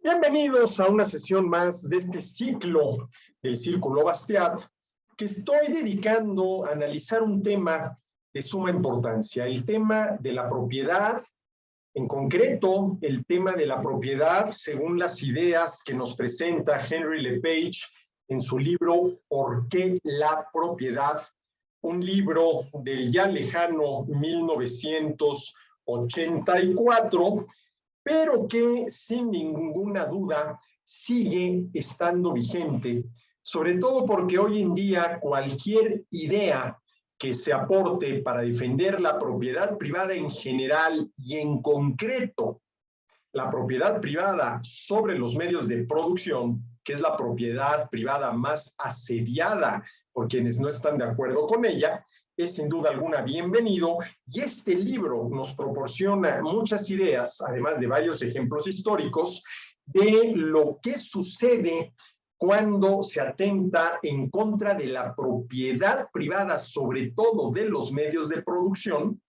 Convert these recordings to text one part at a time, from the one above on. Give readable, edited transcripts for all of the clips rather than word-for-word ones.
Bienvenidos a una sesión más de este ciclo del Círculo Bastiat, que estoy dedicando a analizar un tema de suma importancia, el tema de la propiedad, en concreto, el tema de la propiedad según las ideas que nos presenta Henry LePage en su libro ¿Por qué la propiedad? Un libro del ya lejano 1984, pero que sin ninguna duda sigue estando vigente, sobre todo porque hoy en día cualquier idea que se aporte para defender la propiedad privada en general y en concreto la propiedad privada sobre los medios de producción, que es la propiedad privada más asediada por quienes no están de acuerdo con ella, es sin duda alguna bienvenido, y este libro nos proporciona muchas ideas, además de varios ejemplos históricos, de lo que sucede cuando se atenta en contra de la propiedad privada, sobre todo de los medios de producción,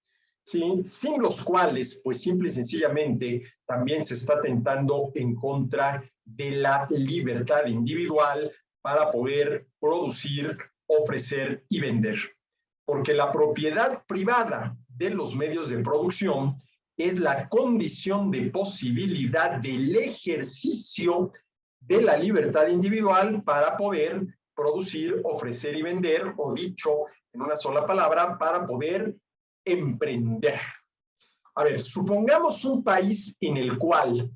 ¿sí? Sin los cuales, pues simple y sencillamente, también se está atentando en contra de la libertad individual para poder producir, ofrecer y vender. Porque la propiedad privada de los medios de producción es la condición de posibilidad del ejercicio de la libertad individual para poder producir, ofrecer y vender, o dicho en una sola palabra, para poder emprender. A ver, supongamos un país en el cual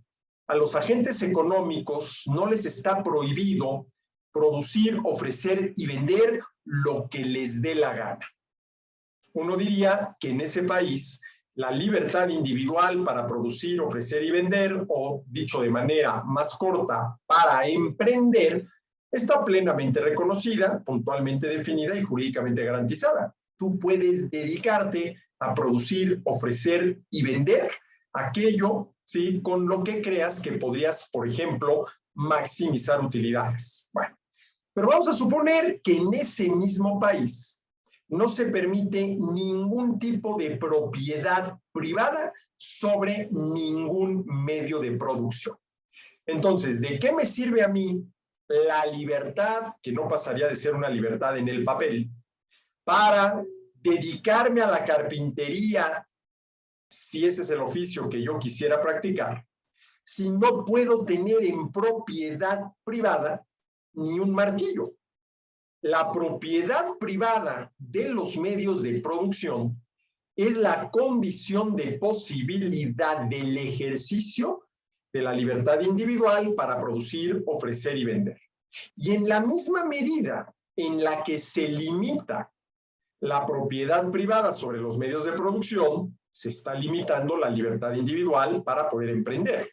a los agentes económicos no les está prohibido producir, ofrecer y vender lo que les dé la gana. Uno diría que en ese país la libertad individual para producir, ofrecer y vender, o dicho de manera más corta, para emprender, está plenamente reconocida, puntualmente definida y jurídicamente garantizada. Tú puedes dedicarte a producir, ofrecer y vender aquello, ¿sí?, con lo que creas que podrías, por ejemplo, maximizar utilidades. Bueno, pero vamos a suponer que en ese mismo país no se permite ningún tipo de propiedad privada sobre ningún medio de producción. Entonces, ¿de qué me sirve a mí la libertad, que no pasaría de ser una libertad en el papel, para dedicarme a la carpintería, si ese es el oficio que yo quisiera practicar, si no puedo tener en propiedad privada ni un martillo? La propiedad privada de los medios de producción es la condición de posibilidad del ejercicio de la libertad individual para producir, ofrecer y vender. Y en la misma medida en la que se limita la propiedad privada sobre los medios de producción, se está limitando la libertad individual para poder emprender.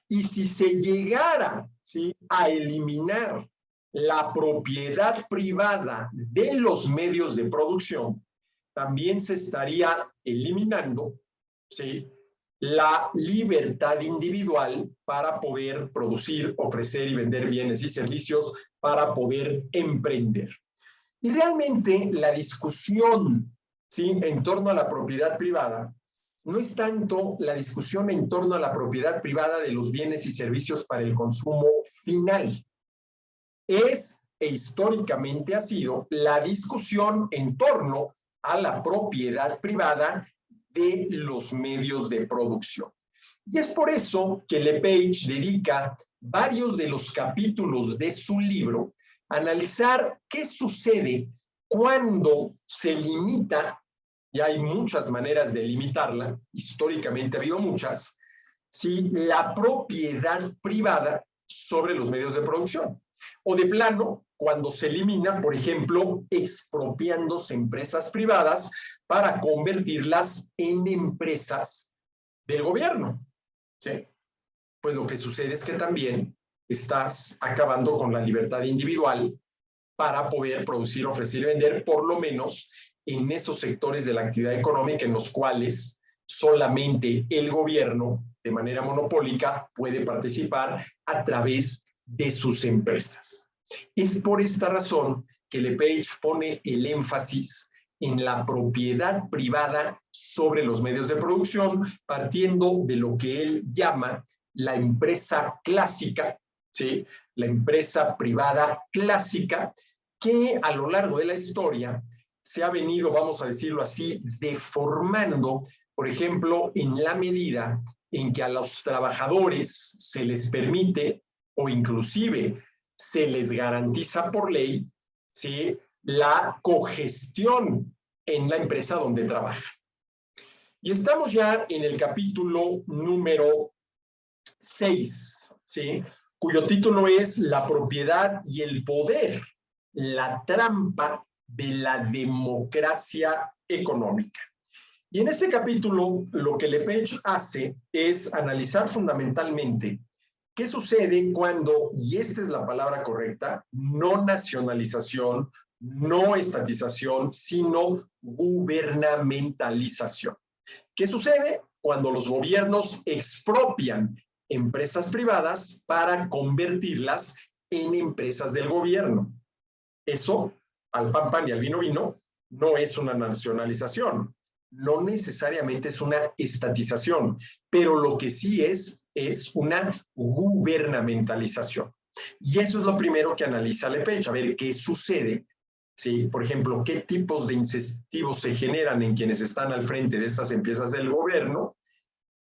Y si se llegara, ¿sí?, a eliminar la propiedad privada de los medios de producción, también se estaría eliminando, ¿sí?, la libertad individual para poder producir, ofrecer y vender bienes y servicios, para poder emprender. Y realmente la discusión, ¿sí?, en torno a la propiedad privada no es tanto la discusión en torno a la propiedad privada de los bienes y servicios para el consumo final. Es, e históricamente ha sido, la discusión en torno a la propiedad privada de los medios de producción. Y es por eso que LePage dedica varios de los capítulos de su libro a analizar qué sucede cuando se limita, y hay muchas maneras de limitarla, históricamente ha habido muchas, ¿sí?, la propiedad privada sobre los medios de producción. O de plano, cuando se elimina, por ejemplo, expropiándose empresas privadas para convertirlas en empresas del gobierno, ¿sí? Pues lo que sucede es que también estás acabando con la libertad individual para poder producir, ofrecer y vender, por lo menos en esos sectores de la actividad económica en los cuales solamente el gobierno, de manera monopólica, puede participar a través de sus empresas. Es por esta razón que LePage pone el énfasis en la propiedad privada sobre los medios de producción, partiendo de lo que él llama la empresa clásica, ¿sí? La empresa privada clásica, que a lo largo de la historia se ha venido, vamos a decirlo así, deformando, por ejemplo, en la medida en que a los trabajadores se les permite o inclusive se les garantiza por ley, ¿sí?, la cogestión en la empresa donde trabaja. Y estamos ya en el capítulo número 6, ¿sí?, cuyo título es La propiedad y el poder, la trampa de la democracia económica. Y en este capítulo lo que Lepage hace es analizar fundamentalmente qué sucede cuando, y esta es la palabra correcta, no nacionalización, no estatización, sino gubernamentalización. ¿Qué sucede cuando los gobiernos expropian empresas privadas para convertirlas en empresas del gobierno? Eso, al pan pan y al vino vino, no es una nacionalización, no necesariamente es una estatización, pero lo que sí es una gubernamentalización. Y eso es lo primero que analiza Lepage, a ver qué sucede, ¿sí? Por ejemplo, qué tipos de incentivos se generan en quienes están al frente de estas empresas del gobierno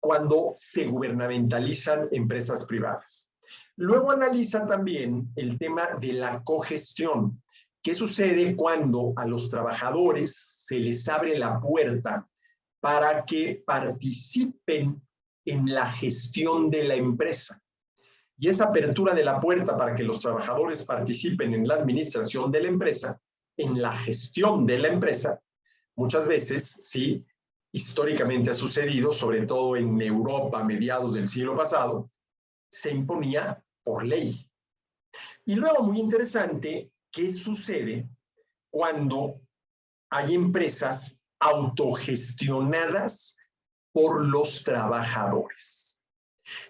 cuando se gubernamentalizan empresas privadas. Luego analiza también el tema de la cogestión. ¿Qué sucede cuando a los trabajadores se les abre la puerta para que participen en la gestión de la empresa? Y esa apertura de la puerta para que los trabajadores participen en la administración de la empresa, en la gestión de la empresa, muchas veces, sí, históricamente ha sucedido, sobre todo en Europa a mediados del siglo pasado, se imponía por ley. Y luego, muy interesante, ¿qué sucede cuando hay empresas autogestionadas por los trabajadores?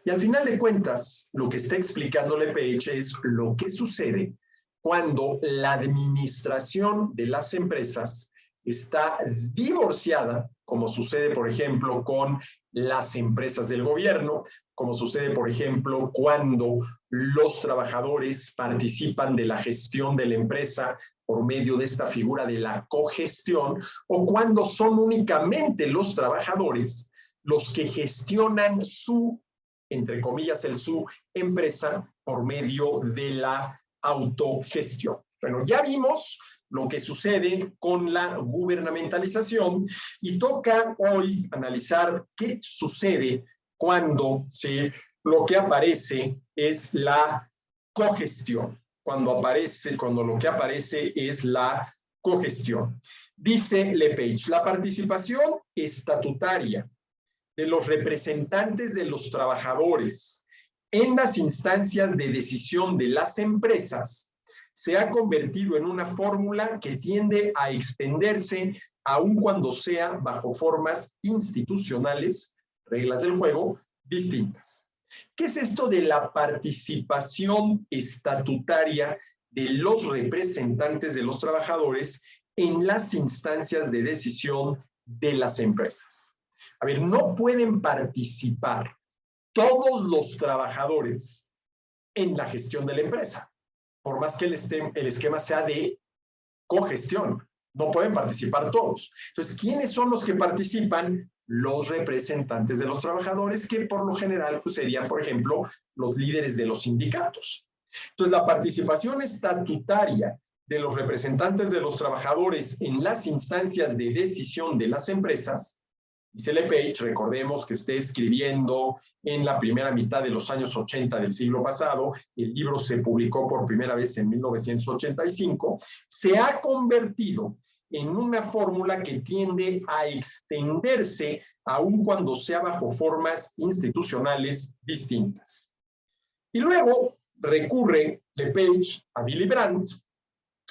Y al final de cuentas, lo que está explicando Lepage es lo que sucede cuando la administración de las empresas está divorciada, como sucede, por ejemplo, con las empresas del gobierno, como sucede, por ejemplo, cuando los trabajadores participan de la gestión de la empresa por medio de esta figura de la cogestión, o cuando son únicamente los trabajadores los que gestionan su, entre comillas, su empresa por medio de la autogestión. Bueno, ya vimos lo que sucede con la gubernamentalización y toca hoy analizar qué sucede cuando, ¿sí?, lo que aparece es la cogestión. Cuando lo que aparece es la cogestión. Dice Lepage, la participación estatutaria de los representantes de los trabajadores en las instancias de decisión de las empresas se ha convertido en una fórmula que tiende a extenderse aun cuando sea bajo formas institucionales, reglas del juego, distintas. ¿Qué es esto de la participación estatutaria de los representantes de los trabajadores en las instancias de decisión de las empresas? A ver, no pueden participar todos los trabajadores en la gestión de la empresa, por más que el esquema sea de cogestión. No pueden participar todos. Entonces, ¿quiénes son los que participan? Los representantes de los trabajadores, que por lo general pues, serían, por ejemplo, los líderes de los sindicatos. Entonces, la participación estatutaria de los representantes de los trabajadores en las instancias de decisión de las empresas, dice Lepage, recordemos que esté escribiendo en la primera mitad de los años 80 del siglo pasado, el libro se publicó por primera vez en 1985, se ha convertido en una fórmula que tiende a extenderse aun cuando sea bajo formas institucionales distintas. Y luego recurre Lepage a Willy Brandt,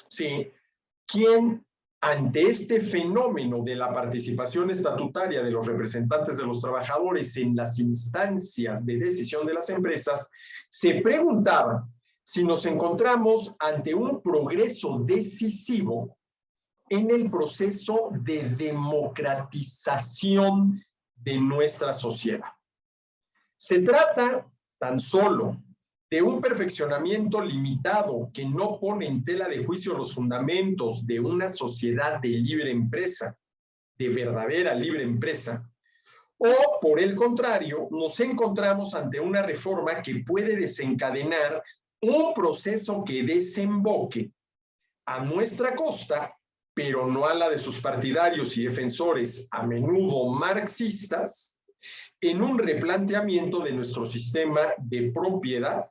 ¿sí?, quien ante este fenómeno de la participación estatutaria de los representantes de los trabajadores en las instancias de decisión de las empresas, se preguntaba si nos encontramos ante un progreso decisivo en el proceso de democratización de nuestra sociedad. Se trata tan solo de un perfeccionamiento limitado que no pone en tela de juicio los fundamentos de una sociedad de libre empresa, de verdadera libre empresa, o por el contrario, nos encontramos ante una reforma que puede desencadenar un proceso que desemboque a nuestra costa, pero no a la de sus partidarios y defensores, a menudo marxistas, en un replanteamiento de nuestro sistema de propiedad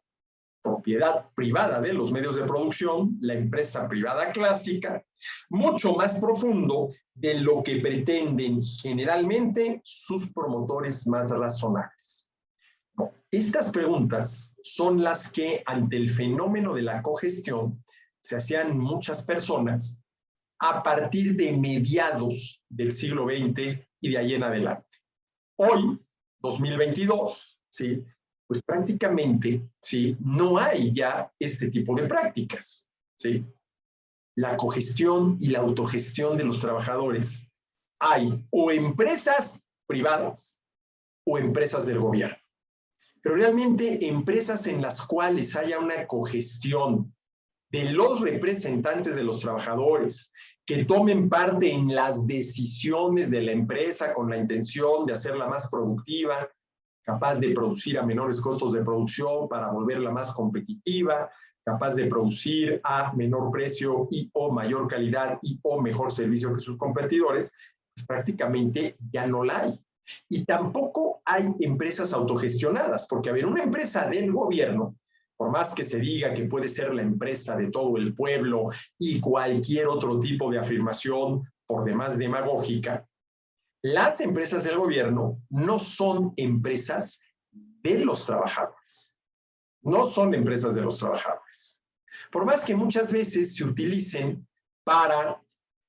privada de los medios de producción, la empresa privada clásica, mucho más profundo de lo que pretenden generalmente sus promotores más razonables. Estas preguntas son las que, ante el fenómeno de la cogestión, se hacían muchas personas a partir de mediados del siglo XX y de ahí en adelante. Hoy, 2022, ¿sí?, pues prácticamente, ¿sí?, no hay ya este tipo de prácticas, ¿sí? La cogestión y la autogestión de los trabajadores. Hay o empresas privadas o empresas del gobierno. Pero realmente empresas en las cuales haya una cogestión de los representantes de los trabajadores, que tomen parte en las decisiones de la empresa con la intención de hacerla más productiva, capaz de producir a menores costos de producción para volverla más competitiva, capaz de producir a menor precio y o mayor calidad y o mejor servicio que sus competidores, pues prácticamente ya no la hay. Y tampoco hay empresas autogestionadas, porque a ver, una empresa del gobierno, por más que se diga que puede ser la empresa de todo el pueblo y cualquier otro tipo de afirmación por demás demagógica, las empresas del gobierno no son empresas de los trabajadores. No son empresas de los trabajadores. Por más que muchas veces se utilicen para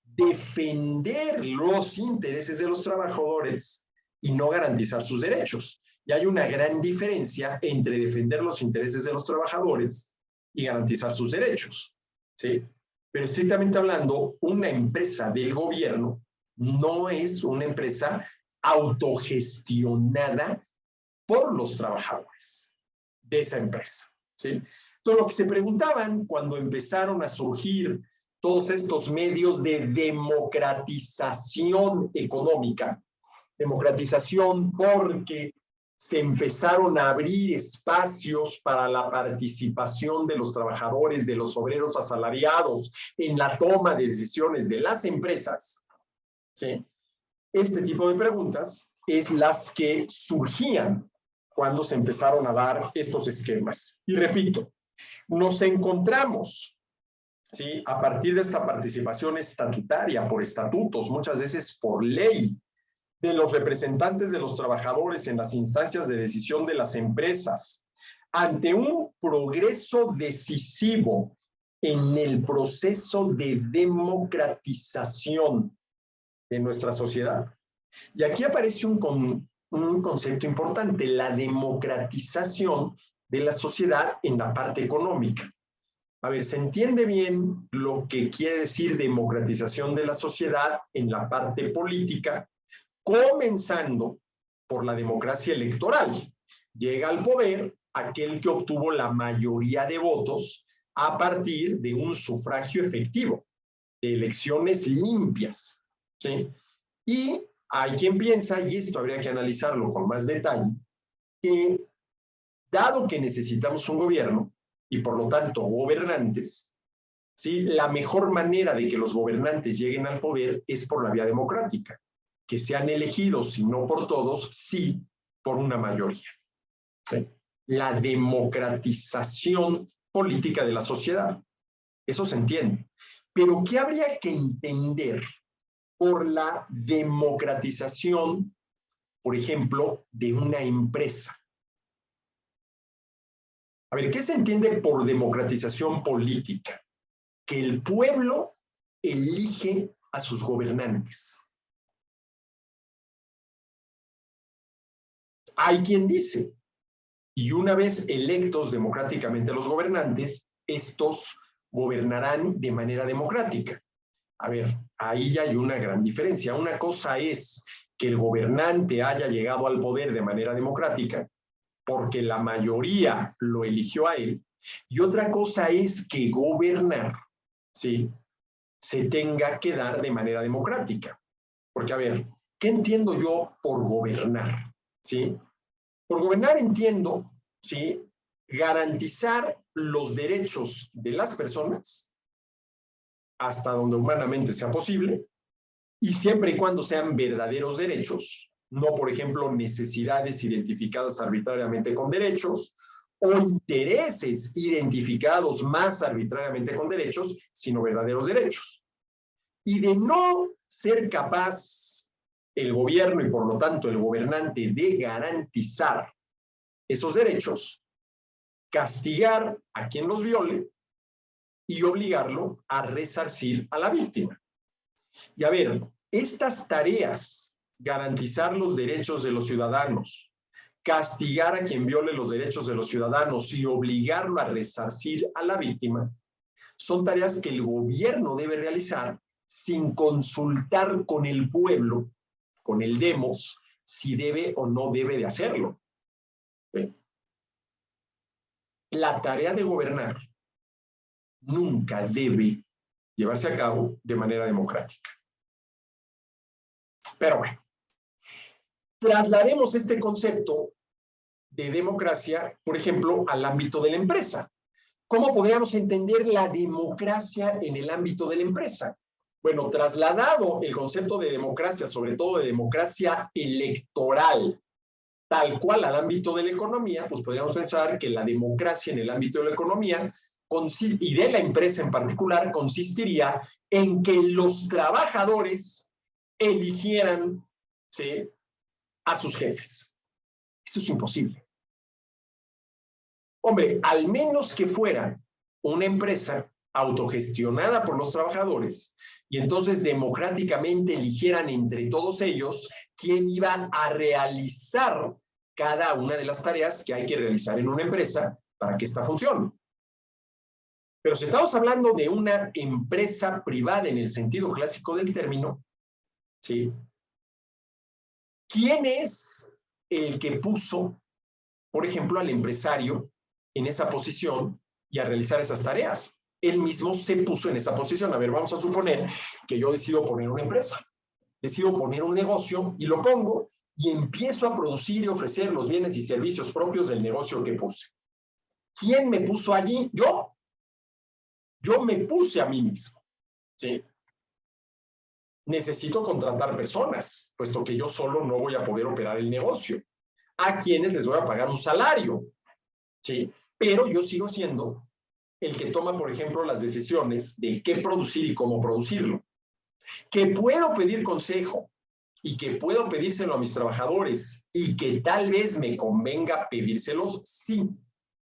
defender los intereses de los trabajadores y no garantizar sus derechos. Y hay una gran diferencia entre defender los intereses de los trabajadores y garantizar sus derechos, ¿sí? Pero estrictamente hablando, una empresa del gobierno no es una empresa autogestionada por los trabajadores de esa empresa, ¿sí? Todo lo que se preguntaban cuando empezaron a surgir todos estos medios de democratización económica, democratización porque se empezaron a abrir espacios para la participación de los trabajadores, de los obreros asalariados en la toma de decisiones de las empresas, ¿sí? Este tipo de preguntas es las que surgían cuando se empezaron a dar estos esquemas. Y repito, nos encontramos, ¿sí?, a partir de esta participación estatutaria, por estatutos, muchas veces por ley, de los representantes de los trabajadores en las instancias de decisión de las empresas, ante un progreso decisivo en el proceso de democratización de nuestra sociedad. Y aquí aparece un concepto importante, la democratización de la sociedad en la parte económica. A ver, ¿se entiende bien lo que quiere decir democratización de la sociedad en la parte política? Comenzando por la democracia electoral. Llega al poder aquel que obtuvo la mayoría de votos a partir de un sufragio efectivo, de elecciones limpias, ¿sí? Y hay quien piensa, y esto habría que analizarlo con más detalle, que dado que necesitamos un gobierno y por lo tanto gobernantes, ¿sí?, la mejor manera de que los gobernantes lleguen al poder es por la vía democrática, que sean elegidos, si no por todos, sí por una mayoría, ¿sí? La democratización política de la sociedad. Eso se entiende. Pero ¿qué habría que entender por la democratización, por ejemplo, de una empresa? A ver, ¿qué se entiende por democratización política? Que el pueblo elige a sus gobernantes. Hay quien dice, y una vez electos democráticamente los gobernantes, estos gobernarán de manera democrática. A ver, ahí ya hay una gran diferencia. Una cosa es que el gobernante haya llegado al poder de manera democrática porque la mayoría lo eligió a él, y otra cosa es que gobernar, ¿sí?, se tenga que dar de manera democrática. Porque, a ver, ¿qué entiendo yo por gobernar? ¿Sí? Por gobernar entiendo, ¿sí?, garantizar los derechos de las personas hasta donde humanamente sea posible, y siempre y cuando sean verdaderos derechos, no, por ejemplo, necesidades identificadas arbitrariamente con derechos o intereses identificados más arbitrariamente con derechos, sino verdaderos derechos. Y de no ser capaz el gobierno y por lo tanto el gobernante de garantizar esos derechos, castigar a quien los viole y obligarlo a resarcir a la víctima. Y a ver, estas tareas, garantizar los derechos de los ciudadanos, castigar a quien viole los derechos de los ciudadanos y obligarlo a resarcir a la víctima, son tareas que el gobierno debe realizar sin consultar con el pueblo, con el demos, si debe o no debe de hacerlo. La tarea de gobernar nunca debe llevarse a cabo de manera democrática. Pero bueno, traslademos este concepto de democracia, por ejemplo, al ámbito de la empresa. ¿Cómo podríamos entender la democracia en el ámbito de la empresa? Bueno, trasladado el concepto de democracia, sobre todo de democracia electoral, tal cual al ámbito de la economía, pues podríamos pensar que la democracia en el ámbito de la economía y de la empresa en particular consistiría en que los trabajadores eligieran, ¿sí?, a sus jefes. Eso es imposible. Hombre, al menos que fuera una empresa autogestionada por los trabajadores y entonces democráticamente eligieran entre todos ellos quién iba a realizar cada una de las tareas que hay que realizar en una empresa para que ésta funcione. Pero si estamos hablando de una empresa privada en el sentido clásico del término, ¿sí?, ¿quién es el que puso, por ejemplo, al empresario en esa posición y a realizar esas tareas? Él mismo se puso en esa posición. A ver, vamos a suponer que yo decido poner una empresa, decido poner un negocio y lo pongo y empiezo a producir y ofrecer los bienes y servicios propios del negocio que puse. ¿Quién me puso allí? Yo. Yo me puse a mí mismo, ¿sí? Necesito contratar personas, puesto que yo solo no voy a poder operar el negocio. A quienes les voy a pagar un salario, ¿sí? Pero yo sigo siendo el que toma, por ejemplo, las decisiones de qué producir y cómo producirlo. Que puedo pedir consejo y que puedo pedírselo a mis trabajadores y que tal vez me convenga pedírselos, sí.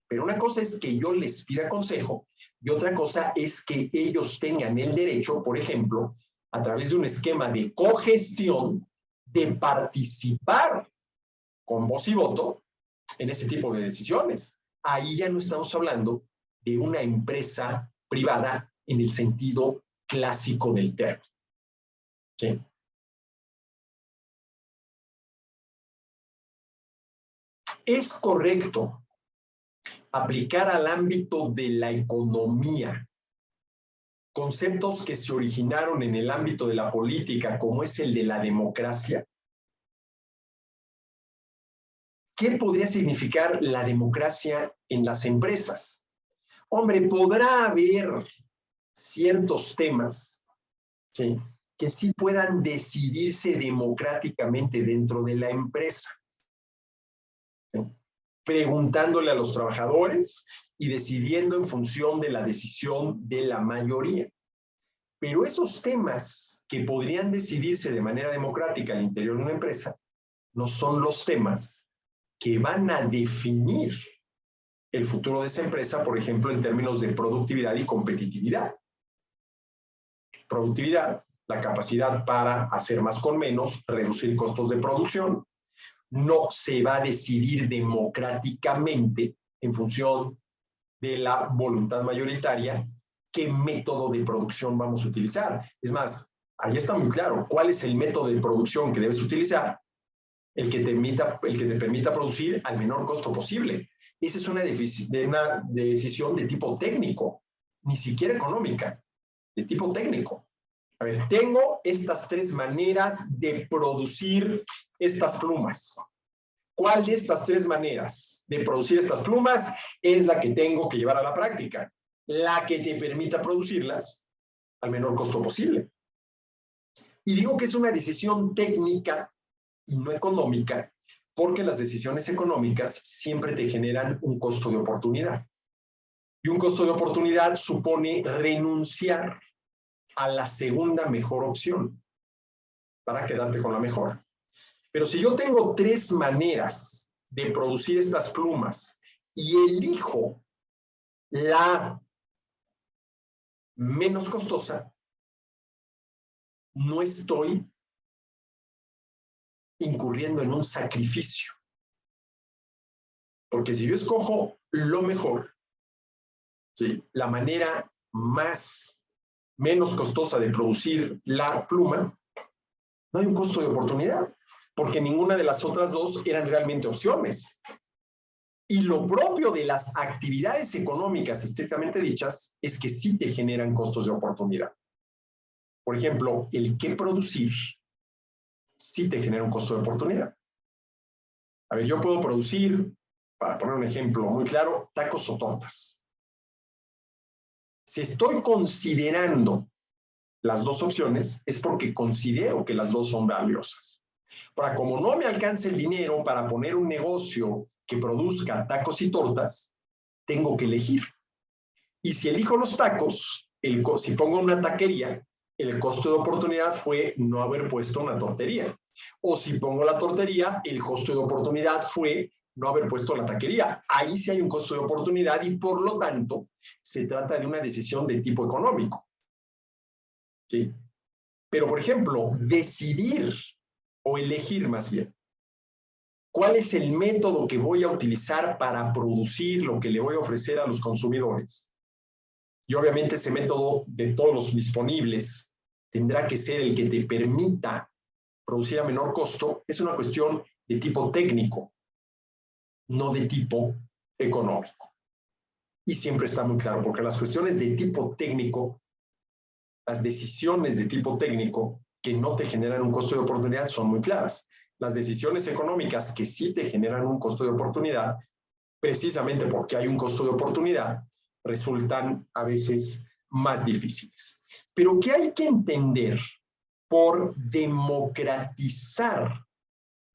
Pero una cosa es que yo les pida consejo y otra cosa es que ellos tengan el derecho, por ejemplo, a través de un esquema de cogestión, de participar con voz y voto en ese tipo de decisiones. Ahí ya no estamos hablando de una empresa privada en el sentido clásico del término. ¿Sí? Es correcto aplicar al ámbito de la economía conceptos que se originaron en el ámbito de la política, como es el de la democracia. ¿Qué podría significar la democracia en las empresas? Hombre, podrá haber ciertos temas, ¿sí?, que sí puedan decidirse democráticamente dentro de la empresa, ¿sí?, preguntándole a los trabajadores y decidiendo en función de la decisión de la mayoría. Pero esos temas que podrían decidirse de manera democrática al interior de una empresa no son los temas que van a definir el futuro de esa empresa, por ejemplo, en términos de productividad y competitividad. Productividad, la capacidad para hacer más con menos, reducir costos de producción, no se va a decidir democráticamente en función de la voluntad mayoritaria qué método de producción vamos a utilizar. Es más, ahí está muy claro cuál es el método de producción que debes utilizar el que te permita producir al menor costo posible. Esa es una decisión de tipo técnico, ni siquiera económica, de tipo técnico. A ver, tengo estas tres maneras de producir estas plumas. ¿Cuál de estas tres maneras de producir estas plumas es la que tengo que llevar a la práctica? La que te permita producirlas al menor costo posible. Y digo que es una decisión técnica y no económica, porque las decisiones económicas siempre te generan un costo de oportunidad. Y un costo de oportunidad supone renunciar a la segunda mejor opción para quedarte con la mejor. Pero si yo tengo tres maneras de producir estas plumas y elijo la menos costosa, no estoy incurriendo en un sacrificio. Porque si yo escojo lo mejor, ¿sí?, la manera menos costosa de producir la pluma, no hay un costo de oportunidad, porque ninguna de las otras dos eran realmente opciones. Y lo propio de las actividades económicas estrictamente dichas es que sí te generan costos de oportunidad. Por ejemplo, el qué producir sí te genera un costo de oportunidad. A ver, yo puedo producir, para poner un ejemplo muy claro, tacos o tortas. Si estoy considerando las dos opciones, es porque considero que las dos son valiosas. Ahora, como no me alcanza el dinero para poner un negocio que produzca tacos y tortas, tengo que elegir. Y si elijo los tacos, si pongo una taquería, el costo de oportunidad fue no haber puesto una tortería. O si pongo la tortería, el costo de oportunidad fue no haber puesto la taquería. Ahí sí hay un costo de oportunidad y por lo tanto se trata de una decisión de tipo económico. ¿Sí? Pero, por ejemplo, decidir o elegir más bien cuál es el método que voy a utilizar para producir lo que le voy a ofrecer a los consumidores. Y obviamente ese método de todos los disponibles tendrá que ser el que te permita producir a menor costo. Es una cuestión de tipo técnico, no de tipo económico. Y siempre está muy claro, porque las cuestiones de tipo técnico, las decisiones de tipo técnico que no te generan un costo de oportunidad son muy claras. Las decisiones económicas que sí te generan un costo de oportunidad, precisamente porque hay un costo de oportunidad, resultan a veces más difíciles. Pero ¿qué hay que entender por democratizar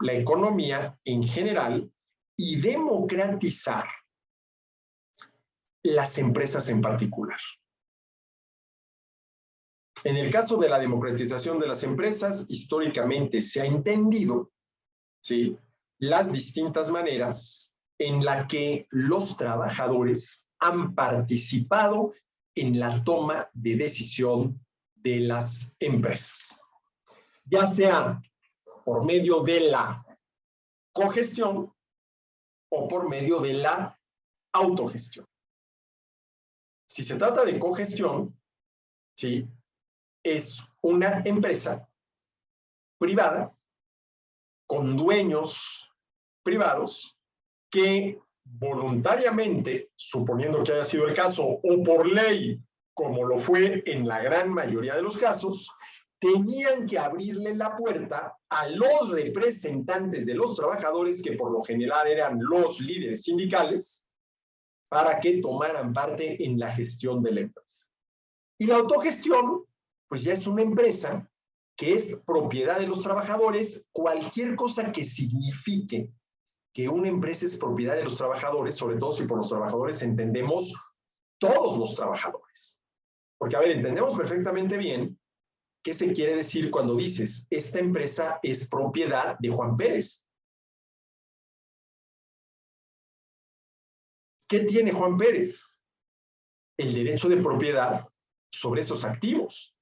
la economía en general y democratizar las empresas en particular? En el caso de la democratización de las empresas, históricamente se ha entendido, ¿sí?, las distintas maneras en las que los trabajadores han participado en la toma de decisión de las empresas, ya sea por medio de la cogestión o por medio de la autogestión. Si se trata de cogestión, ¿sí?, es una empresa privada con dueños privados que voluntariamente, suponiendo que haya sido el caso, o por ley, como lo fue en la gran mayoría de los casos, tenían que abrirle la puerta a los representantes de los trabajadores, que por lo general eran los líderes sindicales, para que tomaran parte en la gestión de la empresa. Y la autogestión, pues ya es una empresa que es propiedad de los trabajadores. Cualquier cosa que signifique que una empresa es propiedad de los trabajadores, sobre todo si por los trabajadores entendemos todos los trabajadores. Porque, a ver, entendemos perfectamente bien qué se quiere decir cuando dices, esta empresa es propiedad de Juan Pérez. ¿Qué tiene Juan Pérez? El derecho de propiedad sobre esos activos.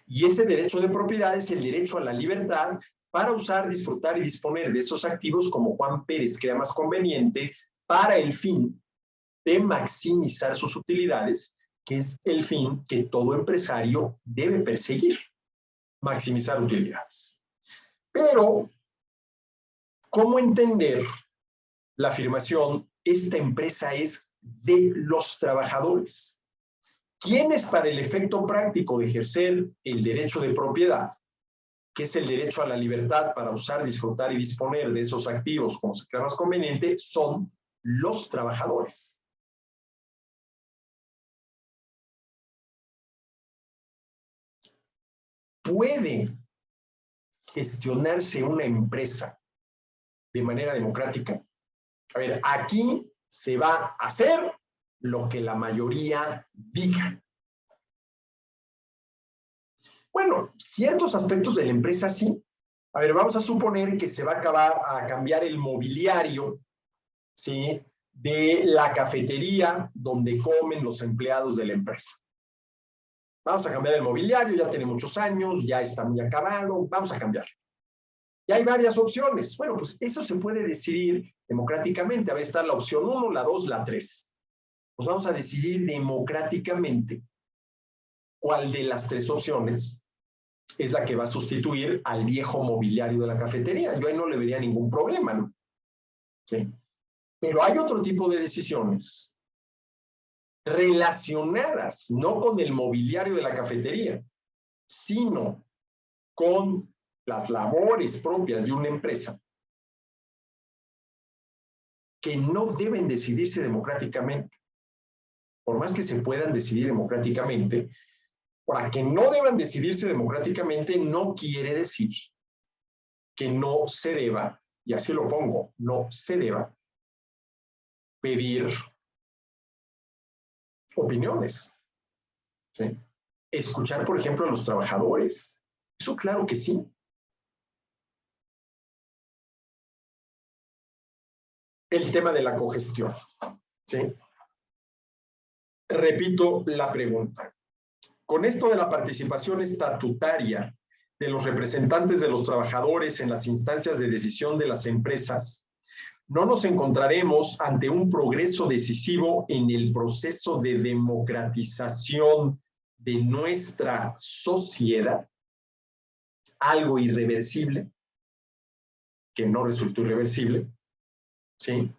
Y ese derecho de propiedad es el derecho a la libertad para usar, disfrutar y disponer de esos activos como Juan Pérez crea más conveniente para el fin de maximizar sus utilidades, que es el fin que todo empresario debe perseguir, maximizar utilidades. Pero ¿Cómo entender la afirmación, esta empresa es de los trabajadores? ¿Quiénes para el efecto práctico de ejercer el derecho de propiedad, que es el derecho a la libertad para usar, disfrutar y disponer de esos activos como se crea más conveniente, son los trabajadores? ¿Puede gestionarse una empresa de manera democrática? A ver, aquí se va a hacer lo que la mayoría diga. Bueno, ciertos aspectos de la empresa sí. A ver, vamos a suponer que se va a acabar a cambiar el mobiliario, ¿sí?, de la cafetería donde comen los empleados de la empresa. Vamos a cambiar el mobiliario, ya tiene muchos años, ya está muy acabado, vamos a cambiarlo. Y hay varias opciones. Bueno, pues eso se puede decidir democráticamente. Va a estar la opción 1, la 2, la 3. Pues vamos a decidir democráticamente cuál de las 3 opciones es la que va a sustituir al viejo mobiliario de la cafetería. Yo ahí no le vería ningún problema, ¿no? ¿Sí? Pero hay otro tipo de decisiones relacionadas no con el mobiliario de la cafetería, sino con las labores propias de una empresa, que no deben decidirse democráticamente. Por más que se puedan decidir democráticamente, para que no deban decidirse democráticamente no quiere decir que no se deba, y así lo pongo, no se deba pedir opiniones, ¿sí? Escuchar, por ejemplo, a los trabajadores. Eso claro que sí. El tema de la cogestión, ¿sí? Repito la pregunta. Con esto de la participación estatutaria de los representantes de los trabajadores en las instancias de decisión de las empresas, ¿no nos encontraremos ante un progreso decisivo en el proceso de democratización de nuestra sociedad? Algo irreversible, que no resultó irreversible, ¿sí?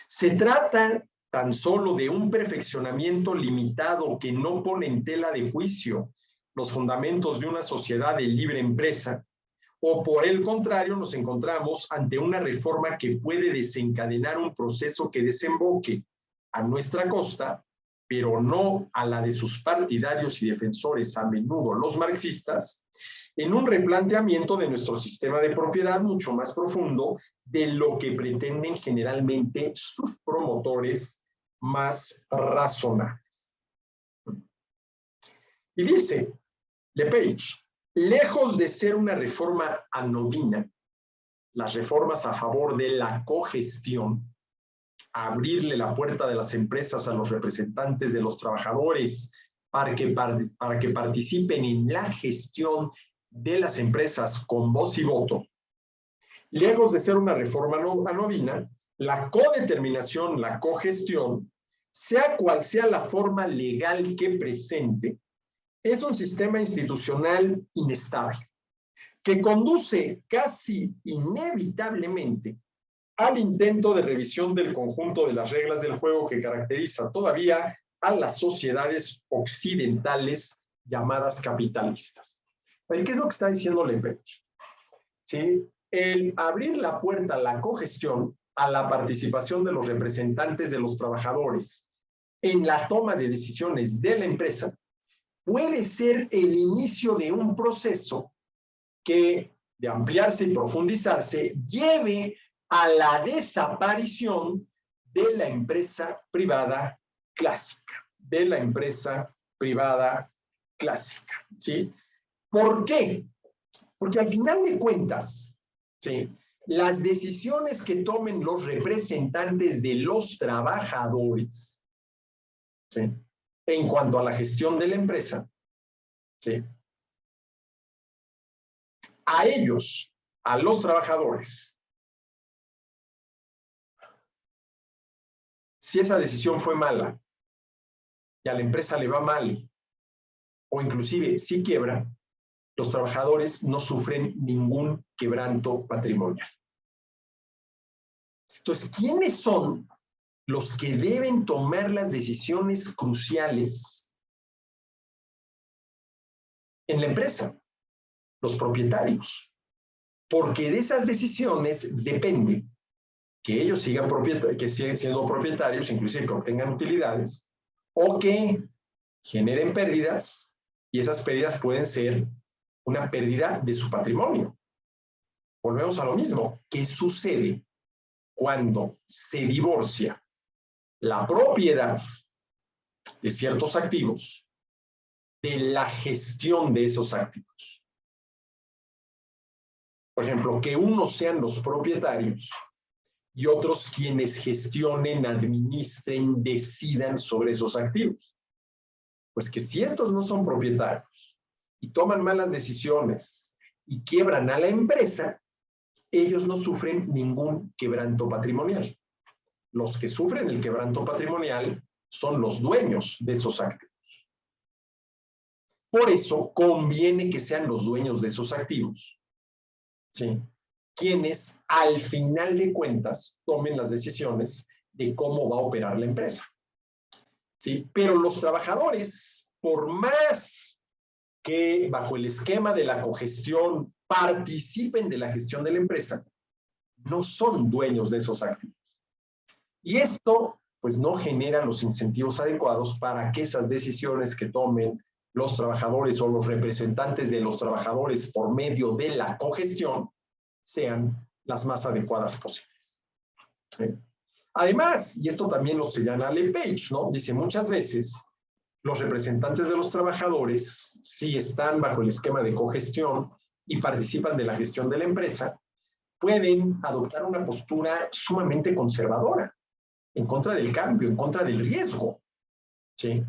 Se trata tan solo de un perfeccionamiento limitado que no pone en tela de juicio los fundamentos de una sociedad de libre empresa, o por el contrario nos encontramos ante una reforma que puede desencadenar un proceso que desemboque a nuestra costa, pero no a la de sus partidarios y defensores, a menudo los marxistas, en un replanteamiento de nuestro sistema de propiedad mucho más profundo de lo que pretenden generalmente sus promotores más razonables. Y dice Lepage, lejos de ser una reforma anodina, las reformas a favor de la cogestión, abrirle la puerta de las empresas a los representantes de los trabajadores para que participen en la gestión de las empresas con voz y voto, lejos de ser una reforma anodina, la codeterminación, la cogestión, sea cual sea la forma legal que presente, es un sistema institucional inestable, que conduce casi inevitablemente al intento de revisión del conjunto de las reglas del juego que caracteriza todavía a las sociedades occidentales llamadas capitalistas. ¿Qué es lo que está diciendo Lepage? ¿Sí? El abrir la puerta a la cogestión, a la participación de los representantes de los trabajadores en la toma de decisiones de la empresa, puede ser el inicio de un proceso que, de ampliarse y profundizarse, lleve a la desaparición de la empresa privada clásica, de la empresa privada clásica, ¿sí? ¿Por qué? Porque al final de cuentas, ¿sí?, las decisiones que tomen los representantes de los trabajadores, ¿sí?, en cuanto a la gestión de la empresa, ¿sí?, a ellos, a los trabajadores, si esa decisión fue mala y a la empresa le va mal, o inclusive si quiebra, los trabajadores no sufren ningún quebranto patrimonial. Entonces, ¿quiénes son los que deben tomar las decisiones cruciales en la empresa? Los propietarios. Porque de esas decisiones depende que ellos sigan siendo propietarios, inclusive que obtengan utilidades, o que generen pérdidas, y esas pérdidas pueden ser una pérdida de su patrimonio. Volvemos a lo mismo. ¿Qué sucede cuando se divorcia la propiedad de ciertos activos de la gestión de esos activos? Por ejemplo, que unos sean los propietarios y otros quienes gestionen, administren, decidan sobre esos activos. Pues que si estos no son propietarios y toman malas decisiones y quiebran a la empresa, ellos no sufren ningún quebranto patrimonial. Los que sufren el quebranto patrimonial son los dueños de esos activos. Por eso conviene que sean los dueños de esos activos, ¿sí?, quienes al final de cuentas tomen las decisiones de cómo va a operar la empresa, ¿sí? Pero los trabajadores, por más que bajo el esquema de la cogestión participen de la gestión de la empresa, no son dueños de esos activos. Y esto, pues, no genera los incentivos adecuados para que esas decisiones que tomen los trabajadores o los representantes de los trabajadores por medio de la cogestión sean las más adecuadas posibles. ¿Sí? Además, y esto también lo señala LePage, ¿no? Dice, muchas veces los representantes de los trabajadores, si están bajo el esquema de cogestión y participan de la gestión de la empresa, pueden adoptar una postura sumamente conservadora, en contra del cambio, en contra del riesgo, ¿sí?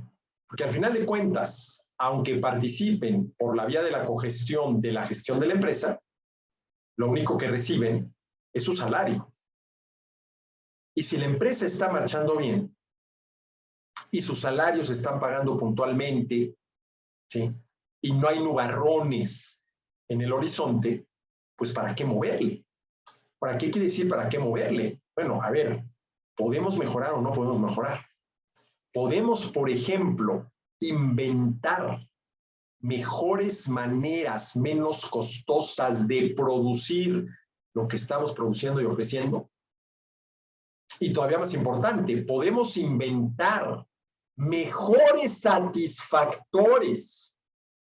Porque al final de cuentas, aunque participen por la vía de la cogestión de la gestión de la empresa, lo único que reciben es su salario. Y si la empresa está marchando bien y sus salarios se están pagando puntualmente, ¿sí?, y no hay nubarrones en el horizonte, pues ¿para qué moverle? ¿Para qué quiere decir para qué moverle? Bueno, a ver, ¿podemos mejorar o no podemos mejorar? Podemos, por ejemplo, inventar mejores maneras, menos costosas de producir lo que estamos produciendo y ofreciendo. Y todavía más importante, podemos inventar mejores satisfactores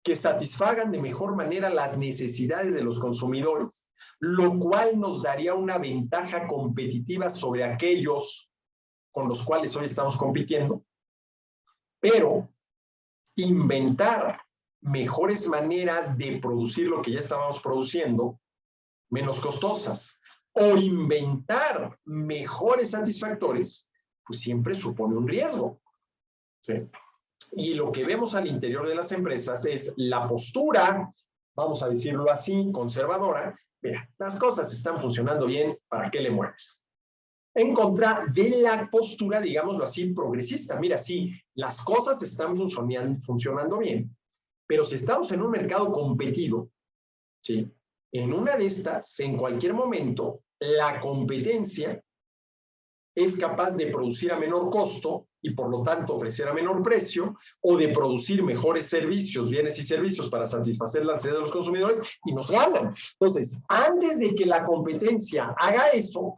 que satisfagan de mejor manera las necesidades de los consumidores, lo cual nos daría una ventaja competitiva sobre aquellos con los cuales hoy estamos compitiendo. Pero inventar mejores maneras de producir lo que ya estábamos produciendo, menos costosas, o inventar mejores satisfactores, pues siempre supone un riesgo, ¿sí? Y lo que vemos al interior de las empresas es la postura, vamos a decirlo así, conservadora. Mira, las cosas están funcionando bien, ¿para qué le mueves? En contra de la postura, digámoslo así, progresista. Mira, sí, las cosas están funcionando bien, pero si estamos en un mercado competido, ¿sí?, en una de estas, en cualquier momento, la competencia es capaz de producir a menor costo y por lo tanto ofrecer a menor precio, o de producir mejores servicios, bienes y servicios para satisfacer la ansiedad de los consumidores, y nos ganan. Entonces, antes de que la competencia haga eso,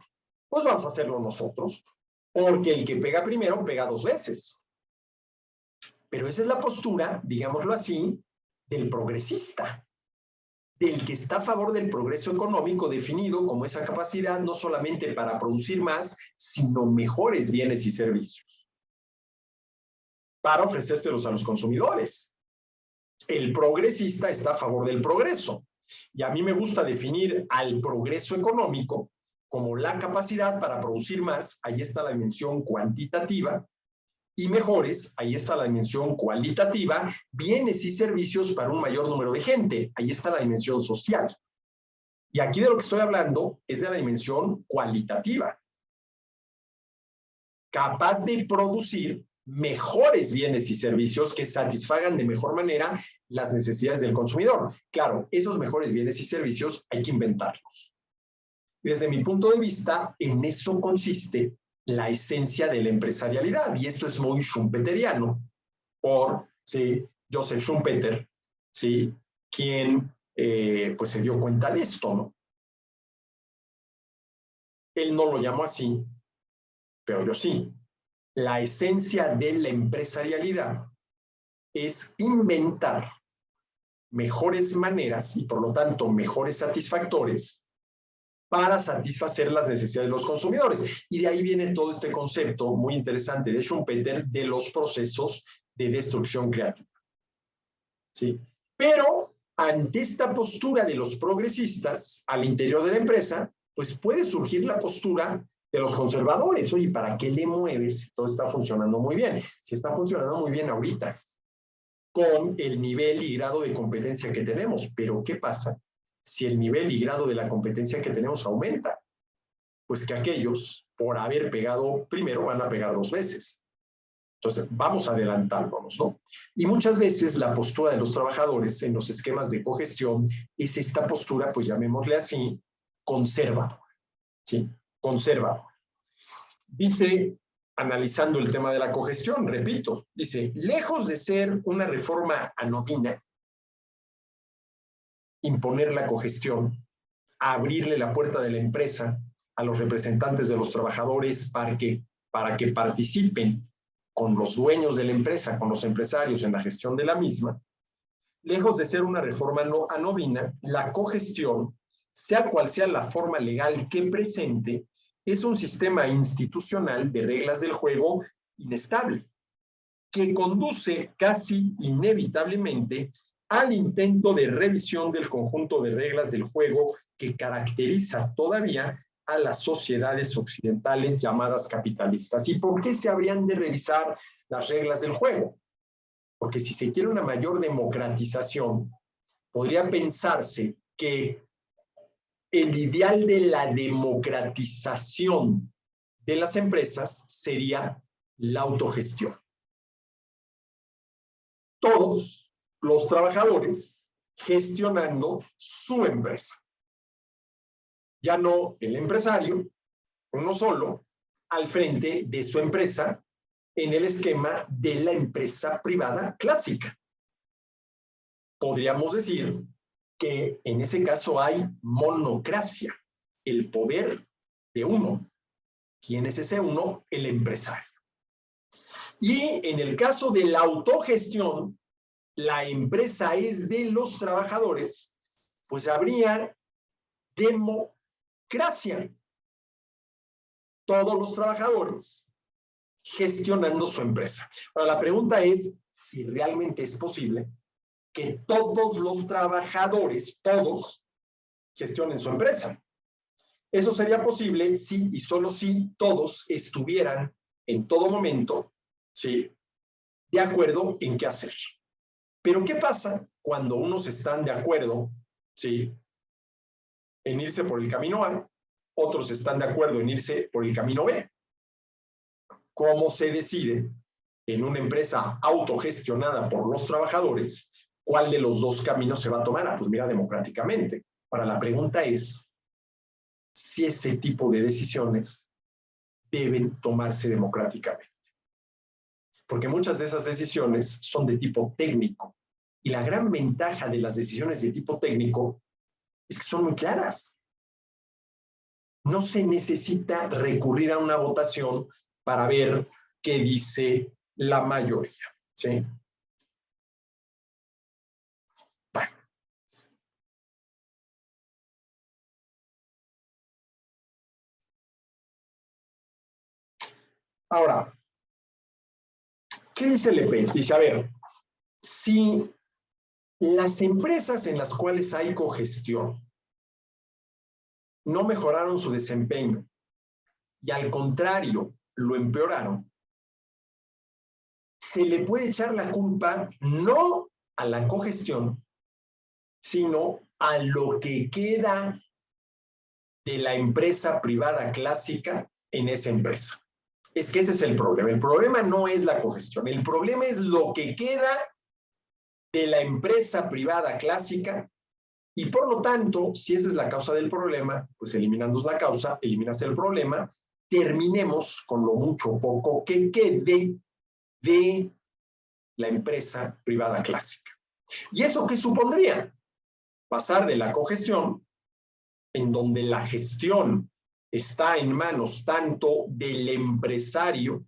pues vamos a hacerlo nosotros, porque el que pega primero pega dos veces. Pero esa es la postura, digámoslo así, del progresista, del que está a favor del progreso económico, definido como esa capacidad no solamente para producir más, sino mejores bienes y servicios para ofrecérselos a los consumidores. El progresista está a favor del progreso. Y a mí me gusta definir al progreso económico como la capacidad para producir más, ahí está la dimensión cuantitativa, y mejores, ahí está la dimensión cualitativa, bienes y servicios para un mayor número de gente, ahí está la dimensión social. Y aquí de lo que estoy hablando es de la dimensión cualitativa. Capaz de producir mejores bienes y servicios que satisfagan de mejor manera las necesidades del consumidor. Claro, esos mejores bienes y servicios hay que inventarlos. Desde mi punto de vista, en eso consiste la esencia de la empresarialidad, y esto es muy schumpeteriano, por ¿sí? Joseph Schumpeter, ¿sí? Quien pues se dio cuenta de esto, ¿no? Él no lo llamó así, pero yo sí. La esencia de la empresarialidad es inventar mejores maneras y por lo tanto mejores satisfactores para satisfacer las necesidades de los consumidores. Y de ahí viene todo este concepto muy interesante de Schumpeter de los procesos de destrucción creativa. ¿Sí? Pero ante esta postura de los progresistas al interior de la empresa, pues puede surgir la postura de los conservadores. Oye, ¿para qué le mueves si todo está funcionando muy bien? Si está funcionando muy bien ahorita, con el nivel y grado de competencia que tenemos. Pero ¿qué pasa si el nivel y grado de la competencia que tenemos aumenta? Pues que aquellos, por haber pegado primero, van a pegar dos veces. Entonces, vamos adelantándonos, ¿no? Y muchas veces la postura de los trabajadores en los esquemas de cogestión es esta postura, pues llamémosle así, conservadora, ¿sí? Conservadora. Dice, analizando el tema de la cogestión, repito, dice, lejos de ser una reforma anodina, imponer la cogestión, abrirle la puerta de la empresa a los representantes de los trabajadores para que participen con los dueños de la empresa, con los empresarios en la gestión de la misma, lejos de ser una reforma anodina, la cogestión, sea cual sea la forma legal que presente, es un sistema institucional de reglas del juego inestable, que conduce casi inevitablemente al intento de revisión del conjunto de reglas del juego que caracteriza todavía a las sociedades occidentales llamadas capitalistas. ¿Y por qué se habrían de revisar las reglas del juego? Porque si se quiere una mayor democratización, podría pensarse que el ideal de la democratización de las empresas sería la autogestión. Todos los trabajadores gestionando su empresa. Ya no el empresario, uno solo, al frente de su empresa en el esquema de la empresa privada clásica. Podríamos decir que en ese caso hay monocracia, el poder de uno. ¿Quién es ese uno? El empresario. Y en el caso de la autogestión, la empresa es de los trabajadores, pues habría democracia. Todos los trabajadores gestionando su empresa. Ahora, la pregunta es si realmente es posible que todos los trabajadores, todos, gestionen su empresa. Eso sería posible si y solo si todos estuvieran en todo momento, ¿sí?, de acuerdo en qué hacer. Pero ¿qué pasa cuando unos están de acuerdo, ¿sí?, en irse por el camino A, otros están de acuerdo en irse por el camino B? ¿Cómo se decide en una empresa autogestionada por los trabajadores cuál de los dos caminos se va a tomar? Pues mira, democráticamente. Ahora, la pregunta es si ese tipo de decisiones deben tomarse democráticamente. Porque muchas de esas decisiones son de tipo técnico. Y la gran ventaja de las decisiones de tipo técnico es que son muy claras. No se necesita recurrir a una votación para ver qué dice la mayoría, ¿sí? Bueno. Ahora, ¿qué dice Le Pen? Dice, a ver, si las empresas en las cuales hay cogestión no mejoraron su desempeño y al contrario lo empeoraron, se le puede echar la culpa no a la cogestión, sino a lo que queda de la empresa privada clásica en esa empresa. Es que ese es el problema. El problema no es la cogestión, el problema es lo que queda de la empresa privada clásica Y por lo tanto, si esa es la causa del problema, pues eliminando la causa, eliminas el problema, terminemos con lo mucho o poco que quede de la empresa privada clásica. ¿Y eso qué supondría? Pasar de la cogestión, en donde la gestión está en manos tanto del empresario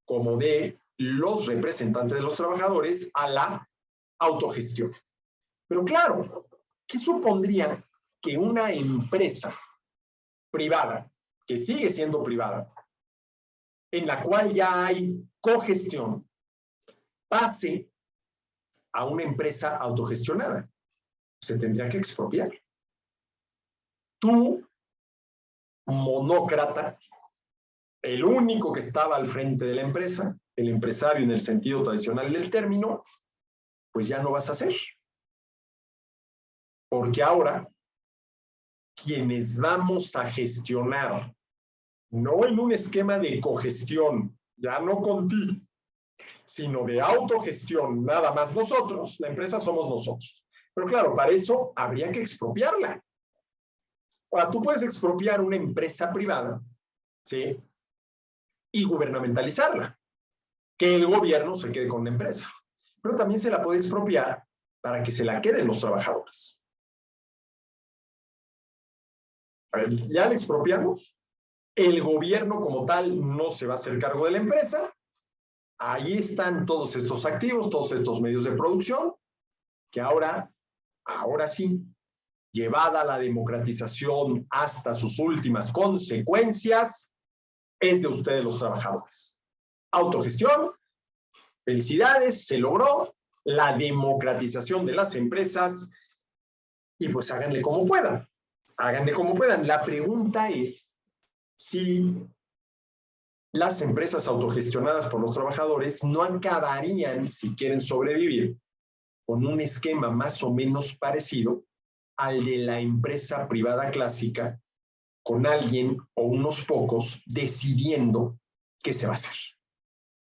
como de los representantes de los trabajadores, a la autogestión. Pero claro, ¿qué supondría que una empresa privada, que sigue siendo privada, en la cual ya hay cogestión, pase a una empresa autogestionada? Se tendría que expropiar. Tú, monócrata, el único que estaba al frente de la empresa, el empresario en el sentido tradicional del término, pues ya no vas a ser. Porque ahora, quienes vamos a gestionar, no en un esquema de cogestión, ya no con ti, sino de autogestión, nada más nosotros, la empresa somos nosotros. Pero claro, para eso habría que expropiarla. Ahora, tú puedes expropiar una empresa privada, ¿sí? Y gubernamentalizarla, que el gobierno se quede con la empresa. Pero también se la puede expropiar para que se la queden los trabajadores. A ver, ya la expropiamos, el gobierno como tal no se va a hacer cargo de la empresa, ahí están todos estos activos, todos estos medios de producción, que ahora sí, llevada la democratización hasta sus últimas consecuencias, es de ustedes los trabajadores. Autogestión, felicidades, se logró la democratización de las empresas y pues háganle como puedan. Háganle como puedan. La pregunta es si las empresas autogestionadas por los trabajadores no acabarían, si quieren sobrevivir, con un esquema más o menos parecido al de la empresa privada clásica, con alguien o unos pocos decidiendo qué se va a hacer,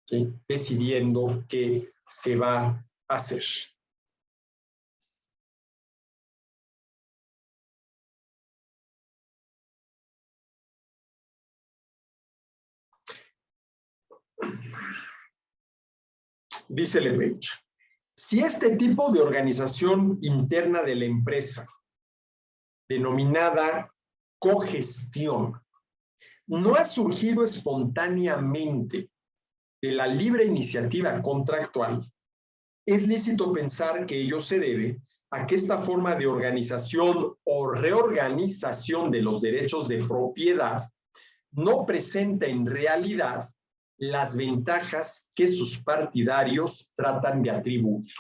¿sí? Decidiendo qué se va a hacer. Dice Lepage, si este tipo de organización interna de la empresa, denominada cogestión, no ha surgido espontáneamente de la libre iniciativa contractual, es lícito pensar que ello se debe a que esta forma de organización o reorganización de los derechos de propiedad no presenta en realidad las ventajas que sus partidarios tratan de atribuir.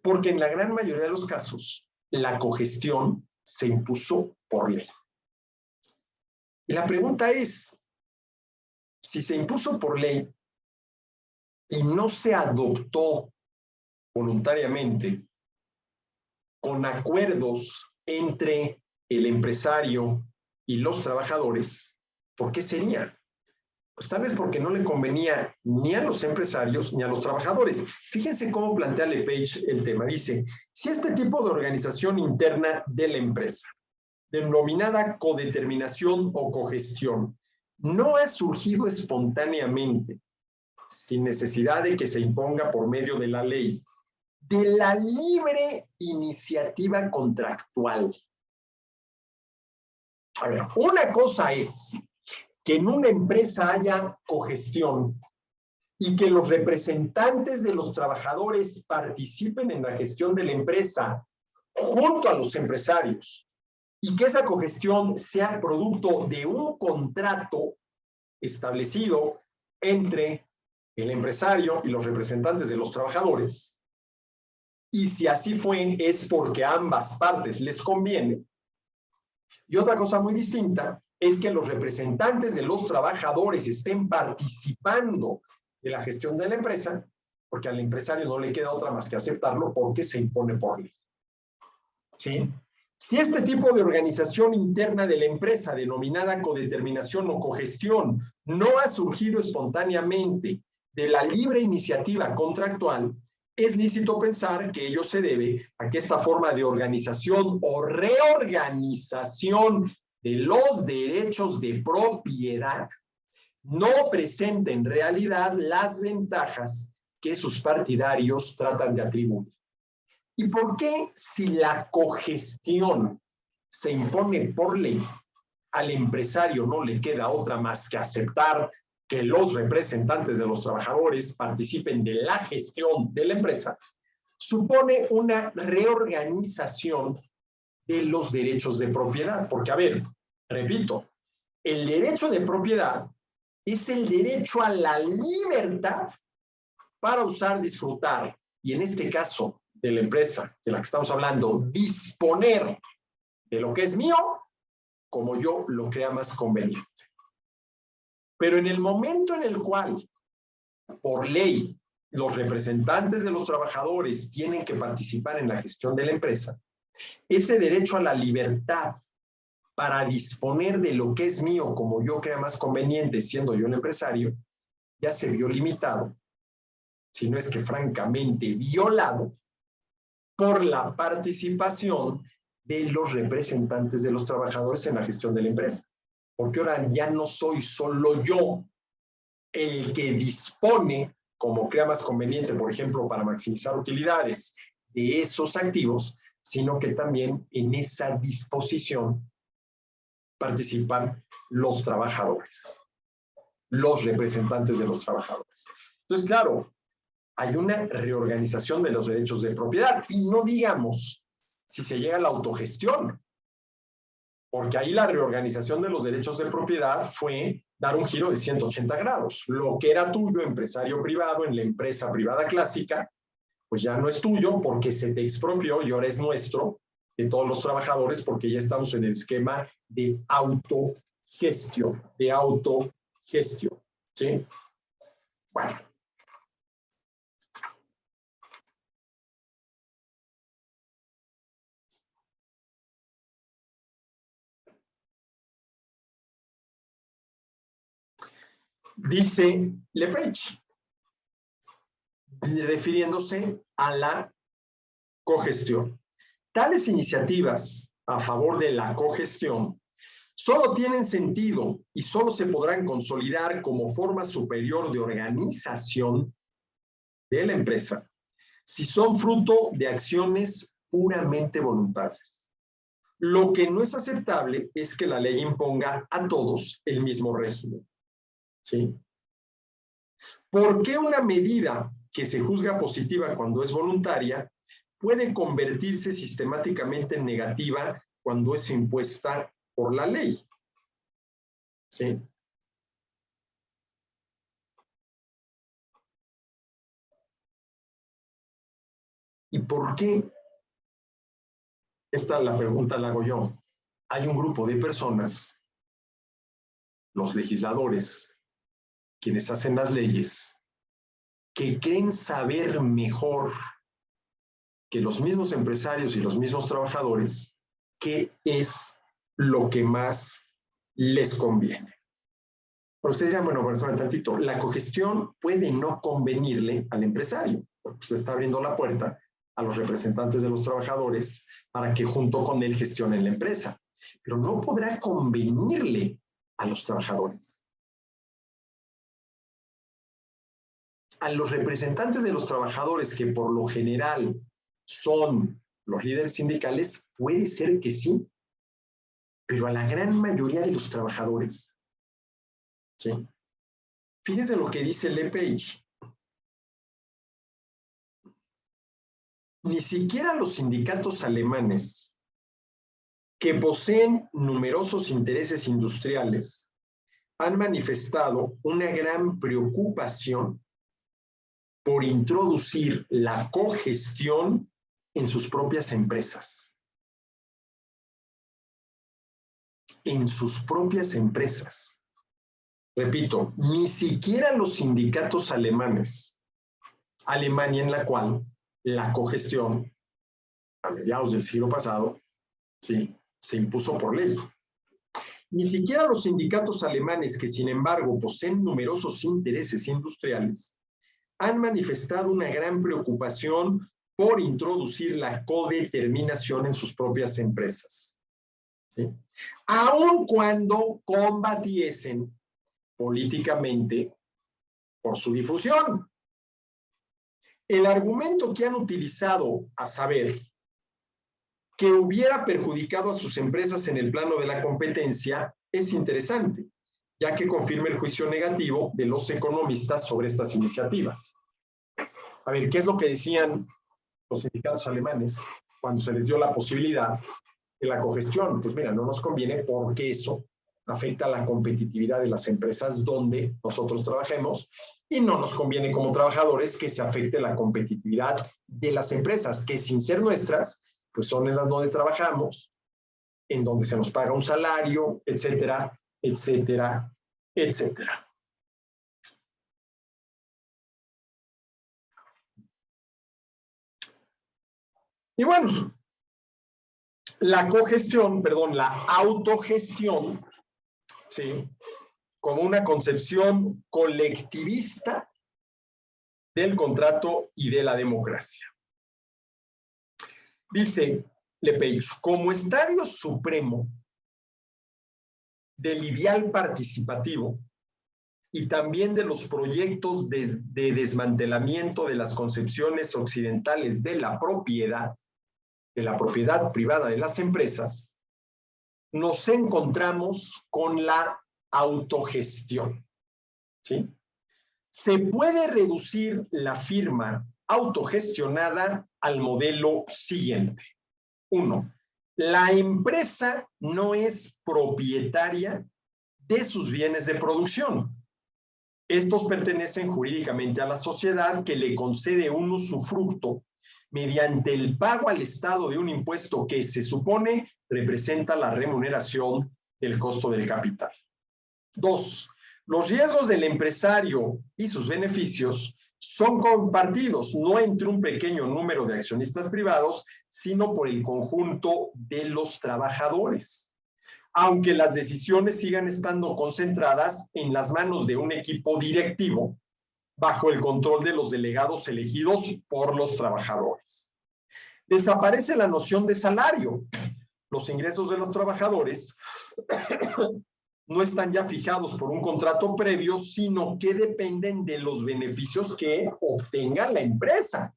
Porque en la gran mayoría de los casos, la cogestión se impuso por ley. Y la pregunta es, si se impuso por ley y no se adoptó voluntariamente con acuerdos entre el empresario y los trabajadores, ¿por qué sería? Pues tal vez porque no le convenía ni a los empresarios ni a los trabajadores. Fíjense cómo plantea Lepage el tema. Dice, si este tipo de organización interna de la empresa, denominada codeterminación o cogestión, no ha surgido espontáneamente, sin necesidad de que se imponga por medio de la ley, de la libre iniciativa contractual. A ver, una cosa es que en una empresa haya cogestión y que los representantes de los trabajadores participen en la gestión de la empresa junto a los empresarios y que esa cogestión sea producto de un contrato establecido entre el empresario y los representantes de los trabajadores. Y si así fue, es porque a ambas partes les conviene. Y otra cosa muy distinta es que los representantes de los trabajadores estén participando de la gestión de la empresa, porque al empresario no le queda otra más que aceptarlo porque se impone por ley. ¿Sí? Si este tipo de organización interna de la empresa, denominada codeterminación o cogestión, no ha surgido espontáneamente de la libre iniciativa contractual, es lícito pensar que ello se debe a que esta forma de organización o reorganización de los derechos de propiedad no presenta en realidad las ventajas que sus partidarios tratan de atribuir. ¿Y por qué, si la cogestión se impone por ley, al empresario no le queda otra más que aceptar que los representantes de los trabajadores participen de la gestión de la empresa? Supone una reorganización de los derechos de propiedad. Porque, a ver, repito, el derecho de propiedad es el derecho a la libertad para usar, disfrutar, y en este caso de la empresa de la que estamos hablando, disponer de lo que es mío como yo lo crea más conveniente. Pero en el momento en el cual, por ley, los representantes de los trabajadores tienen que participar en la gestión de la empresa, ese derecho a la libertad para disponer de lo que es mío como yo crea más conveniente, siendo yo el empresario, ya se vio limitado, si no es que francamente violado, por la participación de los representantes de los trabajadores en la gestión de la empresa. Porque ahora ya no soy solo yo el que dispone, como crea más conveniente, por ejemplo, para maximizar utilidades de esos activos, sino que también en esa disposición participan los trabajadores, los representantes de los trabajadores. Entonces, claro, hay una reorganización de los derechos de propiedad, y no digamos si se llega a la autogestión, porque ahí la reorganización de los derechos de propiedad fue dar un giro de 180 grados. Lo que era tuyo, empresario privado, en la empresa privada clásica, pues ya no es tuyo porque se te expropió y ahora es nuestro, de todos los trabajadores, porque ya estamos en el esquema de autogestión, ¿sí? Bueno. Dice Lepage, refiriéndose a la cogestión. Tales iniciativas a favor de la cogestión solo tienen sentido y solo se podrán consolidar como forma superior de organización de la empresa si son fruto de acciones puramente voluntarias. Lo que no es aceptable es que la ley imponga a todos el mismo régimen. ¿Sí? ¿Por qué una medida que se juzga positiva cuando es voluntaria puede convertirse sistemáticamente en negativa cuando es impuesta por la ley? ¿Sí? ¿Y por qué? Esta la pregunta la hago yo. Hay un grupo de personas, los legisladores, quienes hacen las leyes, que creen saber mejor que los mismos empresarios y los mismos trabajadores qué es lo que más les conviene. Pero ustedes dirán, bueno, un tantito, la cogestión puede no convenirle al empresario, porque se está abriendo la puerta a los representantes de los trabajadores para que junto con él gestionen la empresa, pero no podrá convenirle a los trabajadores. A los representantes de los trabajadores, que por lo general son los líderes sindicales, puede ser que sí, pero a la gran mayoría de los trabajadores, ¿sí? Fíjense lo que dice Lepage. Ni siquiera los sindicatos alemanes, que poseen numerosos intereses industriales, han manifestado una gran preocupación por introducir la cogestión en sus propias empresas. En sus propias empresas. Repito, ni siquiera los sindicatos alemanes, Alemania en la cual la cogestión a mediados del siglo pasado, sí, se impuso por ley. Ni siquiera los sindicatos alemanes, que sin embargo poseen numerosos intereses industriales, han manifestado una gran preocupación por introducir la codeterminación en sus propias empresas, ¿sí? Aun cuando combatiesen políticamente por su difusión. El argumento que han utilizado, a saber, que hubiera perjudicado a sus empresas en el plano de la competencia, es interesante, ya que confirma el juicio negativo de los economistas sobre estas iniciativas. A ver, ¿qué es lo que decían los sindicatos alemanes cuando se les dio la posibilidad de la cogestión? Pues mira, no nos conviene porque eso afecta a la competitividad de las empresas donde nosotros trabajemos y no nos conviene como trabajadores que se afecte la competitividad de las empresas que sin ser nuestras, pues son en las donde trabajamos, en donde se nos paga un salario, etcétera, etcétera, etcétera. Y bueno, la autogestión, ¿sí?, como una concepción colectivista del contrato y de la democracia. Dice Lepage, como estadio supremo del ideal participativo y también de los proyectos de desmantelamiento de las concepciones occidentales de la propiedad privada de las empresas, nos encontramos con la autogestión, ¿sí? Se puede reducir la firma autogestionada al modelo siguiente. 1. La empresa no es propietaria de sus bienes de producción. Estos pertenecen jurídicamente a la sociedad, que le concede un usufructo mediante el pago al Estado de un impuesto que se supone representa la remuneración del costo del capital. 2. Los riesgos del empresario y sus beneficios son compartidos no entre un pequeño número de accionistas privados, sino por el conjunto de los trabajadores, aunque las decisiones sigan estando concentradas en las manos de un equipo directivo bajo el control de los delegados elegidos por los trabajadores. Desaparece la noción de salario. Los ingresos de los trabajadores no están ya fijados por un contrato previo, sino que dependen de los beneficios que obtenga la empresa.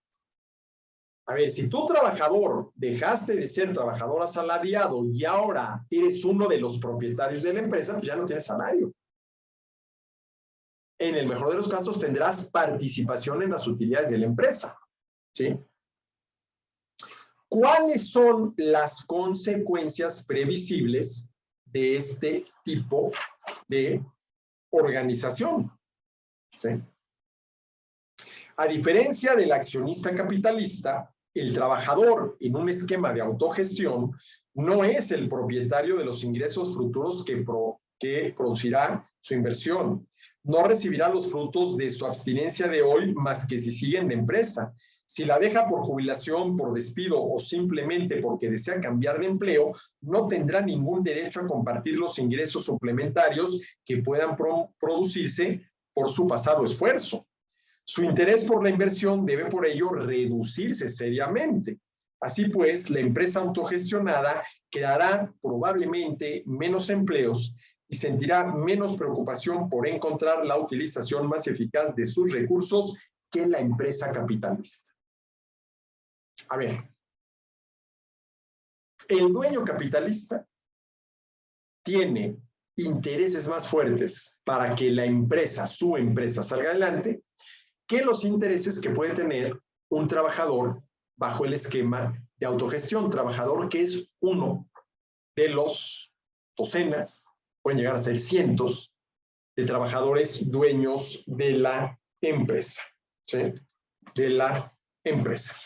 A ver, si tú, trabajador, dejaste de ser trabajador asalariado y ahora eres uno de los propietarios de la empresa, pues ya no tienes salario. En el mejor de los casos tendrás participación en las utilidades de la empresa, ¿sí? ¿Cuáles son las consecuencias previsibles de este tipo de organización? ¿Sí? A diferencia del accionista capitalista, el trabajador en un esquema de autogestión no es el propietario de los ingresos futuros que producirá su inversión. No recibirá los frutos de su abstinencia de hoy más que si sigue en la empresa. Si la deja por jubilación, por despido o simplemente porque desea cambiar de empleo, no tendrá ningún derecho a compartir los ingresos suplementarios que puedan producirse por su pasado esfuerzo. Su interés por la inversión debe por ello reducirse seriamente. Así pues, la empresa autogestionada creará probablemente menos empleos y sentirá menos preocupación por encontrar la utilización más eficaz de sus recursos que la empresa capitalista. A ver, el dueño capitalista tiene intereses más fuertes para que la empresa, su empresa, salga adelante, que los intereses que puede tener un trabajador bajo el esquema de autogestión. Trabajador que es uno de los docenas, pueden llegar a ser cientos, de trabajadores dueños de la empresa, ¿sí? De la empresa.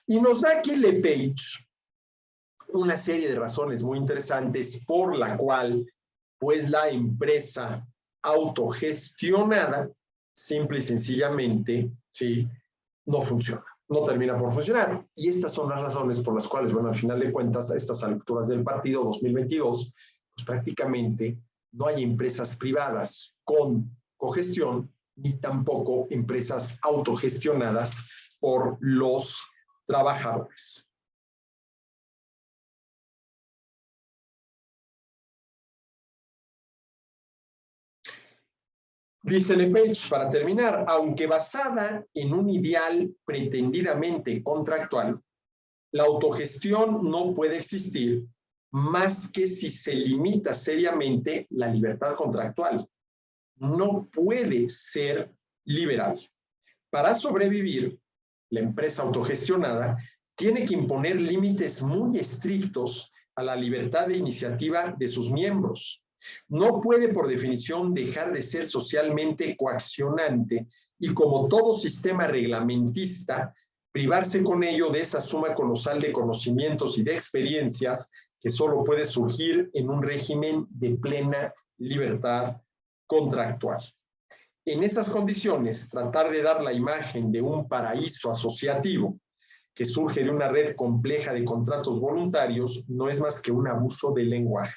Y nos da aquí Lepage una serie de razones muy interesantes por la cual, pues, la empresa autogestionada simple y sencillamente, ¿sí?, no funciona, no termina por funcionar. Y estas son las razones por las cuales, bueno, al final de cuentas, a estas alturas del partido 2022, pues prácticamente no hay empresas privadas con cogestión ni tampoco empresas autogestionadas por los trabajadores. Dice Lepage, para terminar, aunque basada en un ideal pretendidamente contractual, la autogestión no puede existir más que si se limita seriamente la libertad contractual. No puede ser liberal. Para sobrevivir, la empresa autogestionada tiene que imponer límites muy estrictos a la libertad de iniciativa de sus miembros. No puede, por definición, dejar de ser socialmente coaccionante y, como todo sistema reglamentista, privarse con ello de esa suma colosal de conocimientos y de experiencias que solo puede surgir en un régimen de plena libertad contractual. En esas condiciones, tratar de dar la imagen de un paraíso asociativo que surge de una red compleja de contratos voluntarios no es más que un abuso del lenguaje.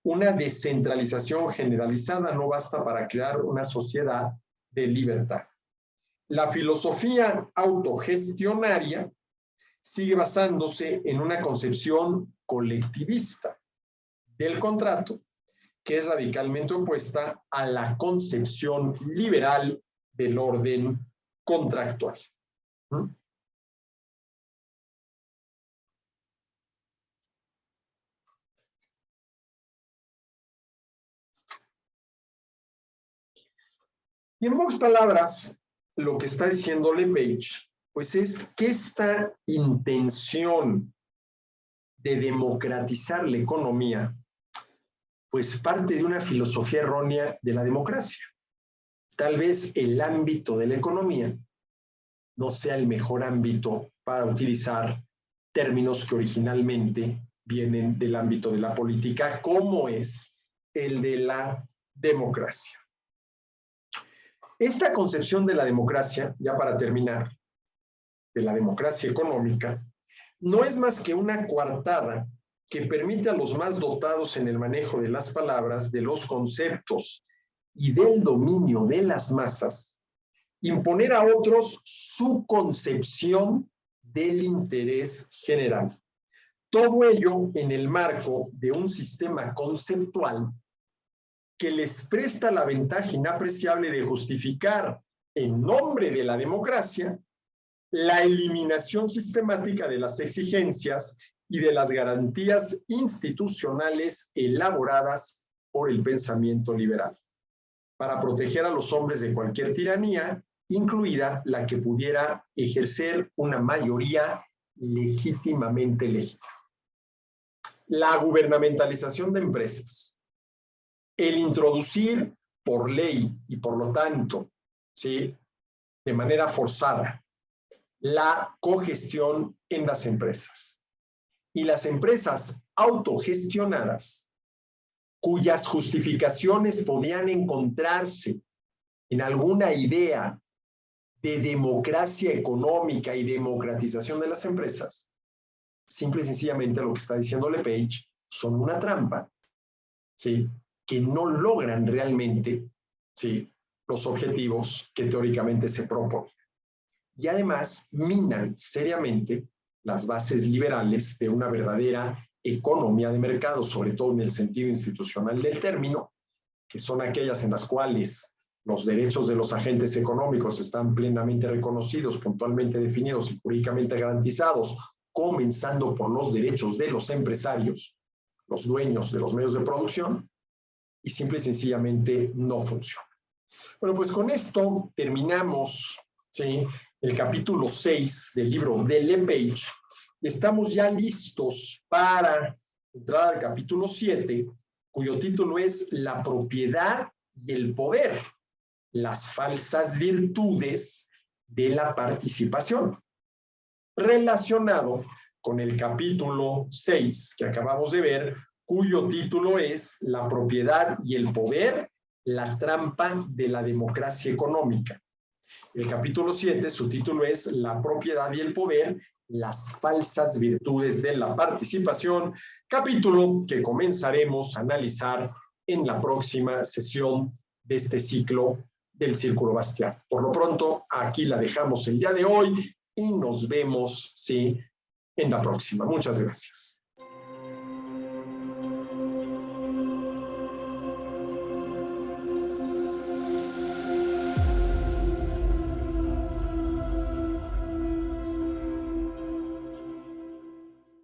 Una descentralización generalizada no basta para crear una sociedad de libertad. La filosofía autogestionaria sigue basándose en una concepción colectivista del contrato que es radicalmente opuesta a la concepción liberal del orden contractual. Y en pocas palabras, lo que está diciendo Lepage, pues es que esta intención de democratizar la economía, pues parte de una filosofía errónea de la democracia. Tal vez el ámbito de la economía no sea el mejor ámbito para utilizar términos que originalmente vienen del ámbito de la política, como es el de la democracia. Esta concepción de la democracia, ya para terminar, de la democracia económica, no es más que una coartada que permite a los más dotados en el manejo de las palabras, de los conceptos y del dominio de las masas, imponer a otros su concepción del interés general. Todo ello en el marco de un sistema conceptual que les presta la ventaja inapreciable de justificar, en nombre de la democracia, la eliminación sistemática de las exigencias y de las garantías institucionales elaboradas por el pensamiento liberal, para proteger a los hombres de cualquier tiranía, incluida la que pudiera ejercer una mayoría legítimamente elegida. La gubernamentalización de empresas, el introducir por ley y por lo tanto, ¿sí?, de manera forzada, la cogestión en las empresas y las empresas autogestionadas, cuyas justificaciones podían encontrarse en alguna idea de democracia económica y democratización de las empresas, simple y sencillamente lo que está diciendo Lepage son una trampa, ¿sí?, que no logran realmente, ¿sí?, los objetivos que teóricamente se proponen. Y además minan seriamente las bases liberales de una verdadera economía de mercado, sobre todo en el sentido institucional del término, que son aquellas en las cuales los derechos de los agentes económicos están plenamente reconocidos, puntualmente definidos y jurídicamente garantizados, comenzando por los derechos de los empresarios, los dueños de los medios de producción, y simple y sencillamente no funciona. Bueno, pues con esto terminamos, ¿sí?, el capítulo 6 del libro de Lepage. Estamos ya listos para entrar al capítulo 7, cuyo título es La propiedad y el poder, las falsas virtudes de la participación, relacionado con el capítulo 6 que acabamos de ver, cuyo título es La propiedad y el poder, la trampa de la democracia económica. El capítulo 7, su título es La propiedad y el poder, las falsas virtudes de la participación, capítulo que comenzaremos a analizar en la próxima sesión de este ciclo del Círculo Bastiat. Por lo pronto, aquí la dejamos el día de hoy y nos vemos, sí, en la próxima. Muchas gracias.